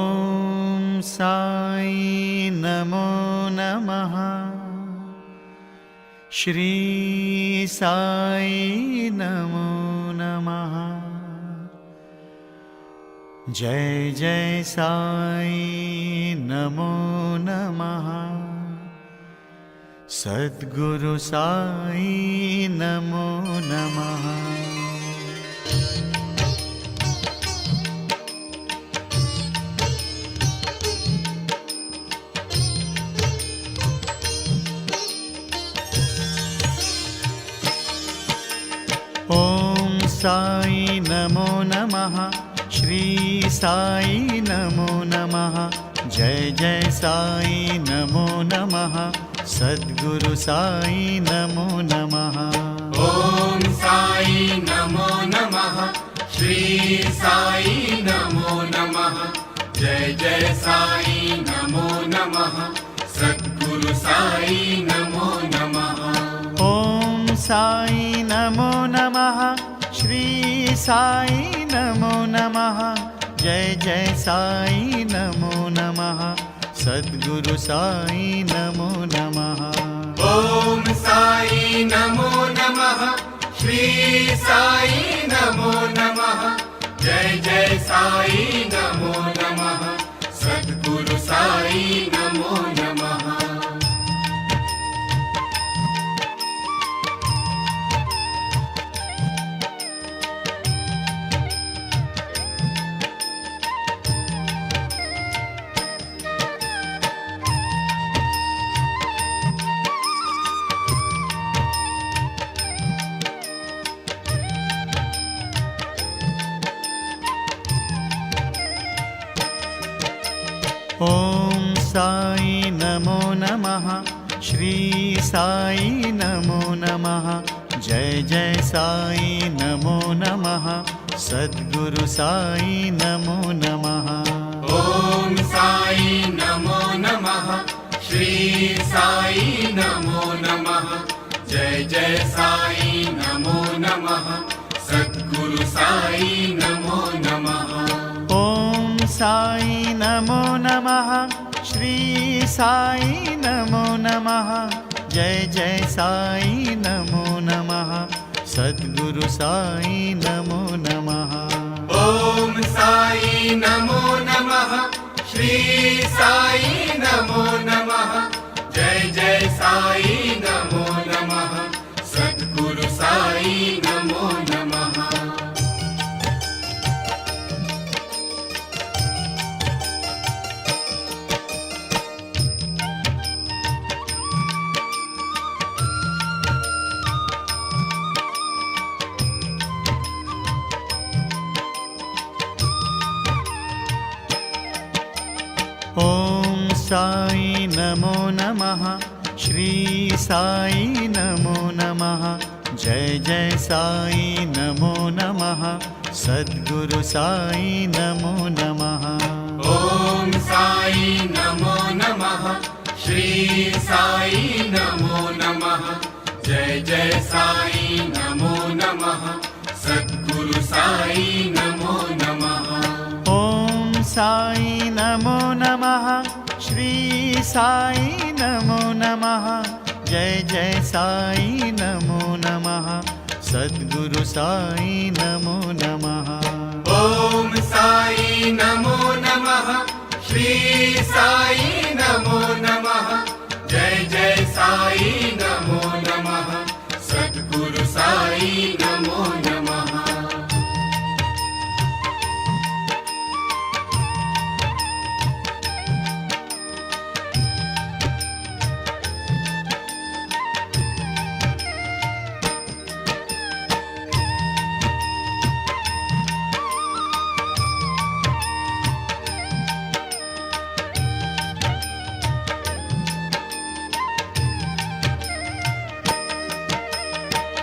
ॐ साई नमो नमः। श्री साई नमो नमः। जय जय साई नमो नमः। सद्गुरु साई नमो नमः। ॐ साई नमो नमः। श्री साई नमो नमः। जय जय साई नमो नमः। सद्गुरु साई नमो नमः। ॐ साई नमो नमः। श्री साई नमो नमः। जय जय साई नमो नमः। सद्गुरु साई नमो नमः। ॐ साई नमो नमः। श्री साई नमो नमः। जय जय साई नमो नमः। सद्गुरु साई नमो नमः। ॐ साई नमो नमः। श्री साई नमो नमः। जय जय साई नमो नमः। सद्गुरु साई नमो नमः। ॐ साई नमो नमः। श्री साई नमो नमः। जय जय साई नमो नमः। सद्गुरु साई नमो नमः। ॐ साई नमो नमः। श्री साई नमो नमः। जय जय साई नमो नमः। सद्गुरु साई नमो नमः। ॐ साई नमो नमः। श्री साई नमो नमः। जय जय साई नमो नमः। सद्गुरु साई नमो नमः। ॐ साई नमो नमः। श्री साई नमो नमः। जय जय साई नमो नमः। सद्गुरु साई नमो नमः। ॐ साई नमो नमः। श्री साई नमो नमः। जय जय साई नमो नमः। सद्गुरु साई नमो नमः। ॐ साई नमो नमः। श्री साई नमो नमः। जय जय साई नमो नमः। सद्गुरु साई नमो नमः। ॐ साई नमो नमः। श्री साई नमो नमः। जय जय साई नमो नमः। सद्गुरु साई नमो नमः। ॐ साई नमो नमः। श्री साई नमो नमः। जय जय साई नमो नमः। सद्गुरु साई नमो नमः।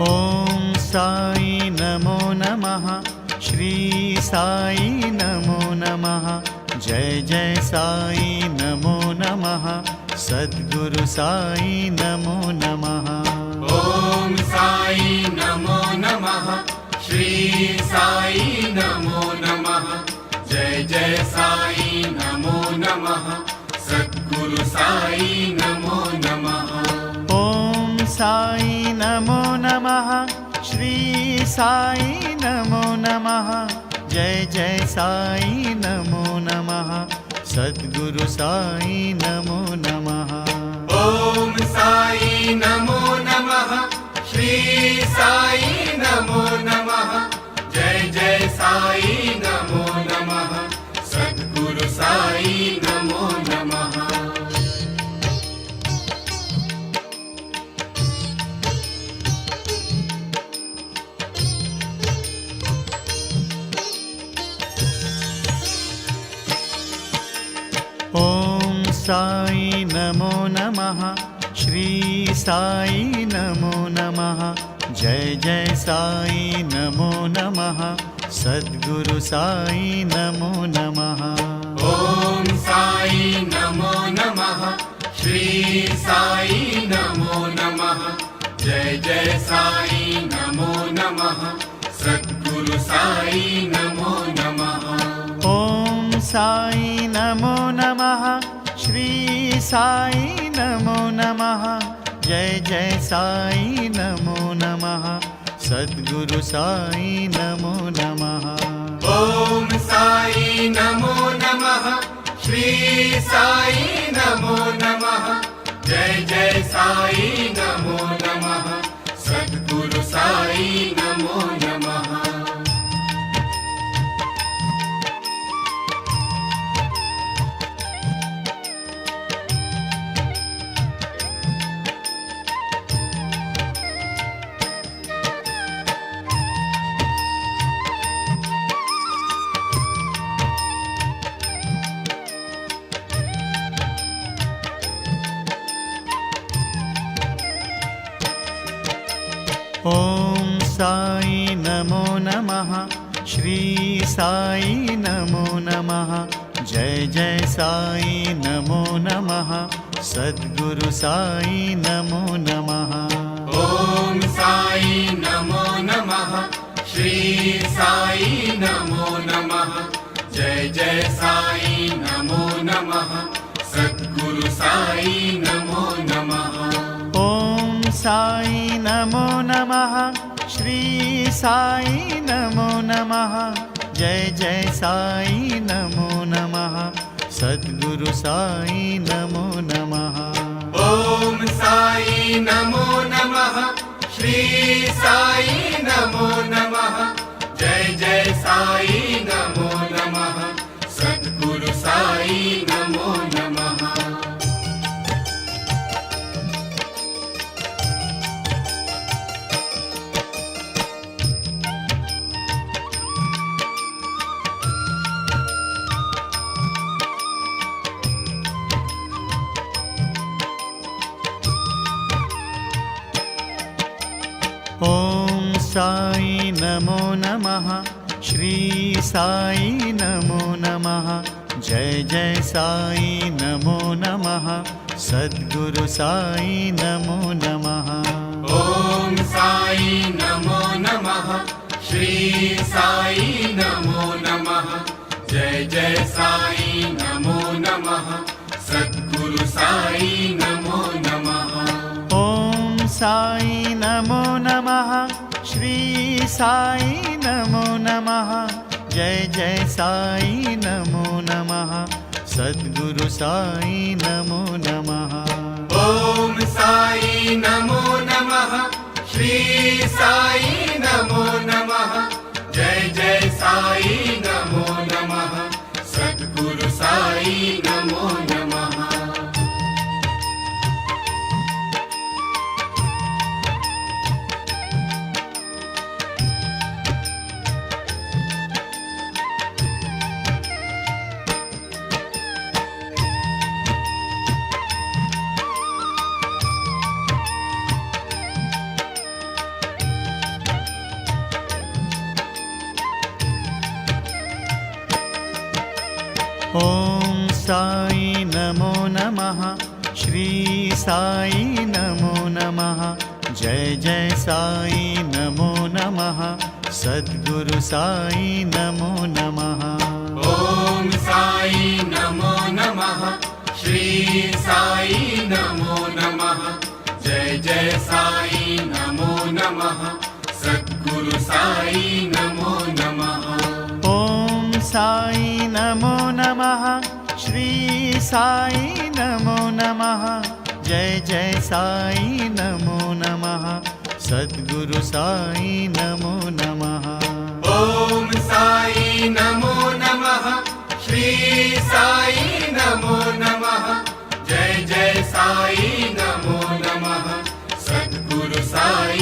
ॐ साई नमो नमः। श्री साई नमो नमः। जय जय साई नमो नमः। सद्गुरु साई नमो नमः। ॐ साई नमो नमः। श्री साई नमो नमः। जय जय साई नमो साई नमो नमः। ॐ साई नमो नमः। श्री साई नमो नमः। जय जय साई नमो नमः। सद्गुरु साई नमो नमः। ॐ साई नमो नमः। श्री साई नमो नमः। जय जय साई नमो नमः। सद्गुरु साई नमो नमः। ॐ साई नमो नमः। श्री साई नमो नमः। जय जय साई नमो नमः। सद्गुरु साई नमो नमः। ॐ साई नमो नमः। श्री साई नमो नमः। जय जय साई नमो नमः। सद्गुरु साई नमो नमः। ॐ साई नमो नमः। श्री साई नमो नमः। जय जय साई नमो नमः। सद्गुरु साई नमो नमः। ॐ साई नमो नमः। श्री साई नमो नमः। जय जय साई नमो नमः। सद्गुरु साई नमो नमः। ॐ साई नमो नमः। श्री साई नमो नमः। जय जय साई नमो नमः। सद्गुरु साई नमो नमः। ॐ साई नमो नमः। श्री साई नमो नमः। जय जय साई नमो नमः। सद्गुरु साई नमो नमः। ॐ साई नमो नमः। श्री साई नमो नमः। जय जय साई नमो नमः। सद्गुरु साई नमो नमः। ॐ साई नमो नमः। श्री साई नमो नमः। जय जय साई नमो नमः। सद्गुरु साई नमो नमः। ॐ साई नमो नमः। श्री साई नमो नमः। जय जय साई नमो नमः। सद्गुरु साई नमो नमः। ॐ साई नमो नमः। श्री साई नमो नमः। जय जय साई नमो नमः। सद्गुरु साई नमो नमः। ॐ साई नमो नमः। श्री साई नमो नमः। जय जय साई नमो नमः। सद्गुरु साई नमो नमः। ॐ साई नमो नमः। श्री साई नमो नमः। जय जय साई नमो नमः। सद्गुरु साई नमो नमः। ॐ साई नमो नमः। श्री साई नमो नमः। जय जय साई नमो नमः। सद्गुरु साई नमो नमः। ॐ साई नमो नमः। श्री साई जय साई नमो नमः सद्गुरु साई नमो नमः ॐ साई नमो नमः श्री साई नमो नमः जय जय साई नमो नमः सद्गुरु साई नमो नमः ॐ साई नमो नमः श्री साई नमो नमः जय जय साई नमो नमः सद्गुरु साई